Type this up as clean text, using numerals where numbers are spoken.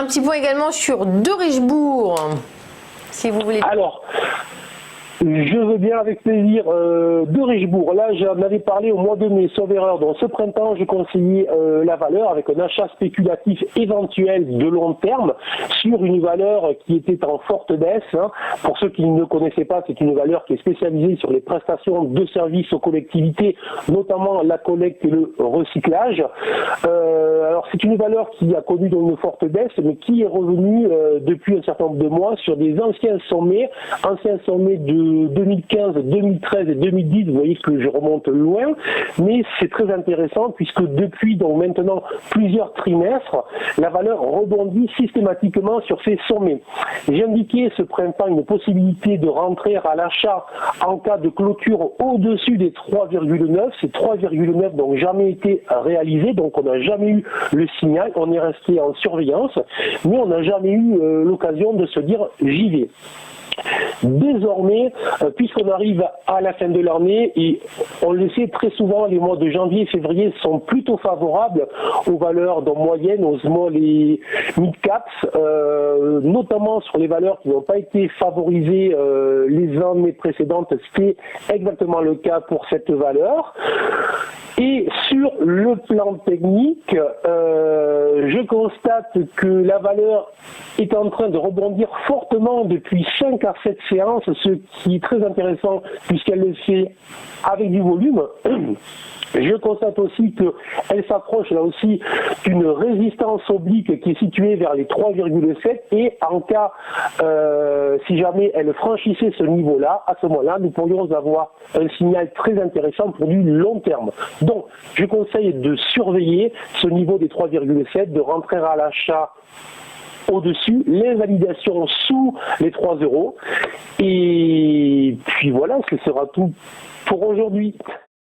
petit point également sur De Richebourg, si vous voulez. Alors, je veux bien avec plaisir De Richebourg. Là, j'en avais parlé au mois de mai, sauf erreur. Donc ce printemps, je conseillais la valeur avec un achat spéculatif éventuel de long terme sur une valeur qui était en forte baisse. Hein. Pour ceux qui ne connaissaient pas, c'est une valeur qui est spécialisée sur les prestations de services aux collectivités, notamment la collecte et le recyclage. Alors c'est une valeur qui a connu donc une forte baisse, mais qui est revenue depuis un certain nombre de mois sur des anciens sommets de 2015, 2013 et 2010, vous voyez que je remonte loin, mais c'est très intéressant puisque depuis donc maintenant plusieurs trimestres, la valeur rebondit systématiquement sur ces sommets. J'ai indiqué ce printemps une possibilité de rentrer à l'achat en cas de clôture au-dessus des 3,9. Ces 3,9 n'ont jamais été réalisés, donc on n'a jamais eu le signal, on est resté en surveillance, mais on n'a jamais eu l'occasion de se dire j'y vais. Désormais, puisqu'on arrive à la fin de l'année, et on le sait très souvent, les mois de janvier et février sont plutôt favorables aux valeurs de moyenne, aux small et mid caps, notamment sur les valeurs qui n'ont pas été favorisées les années précédentes. C'était exactement le cas pour cette valeur. Et sur le plan technique, je constate que la valeur est en train de rebondir fortement depuis 5 à 7 séances, ce qui est très intéressant puisqu'elle le fait avec du volume. Je constate aussi qu'elle s'approche là aussi d'une résistance oblique qui est située vers les 3,7 et en cas, si jamais elle franchissait ce niveau-là, à ce moment-là, nous pourrions avoir un signal très intéressant pour du long terme. Donc, je conseille de surveiller ce niveau des 3,7, de rentrer à l'achat au-dessus, l'invalidation sous les 3 euros. Et puis voilà, ce sera tout pour aujourd'hui.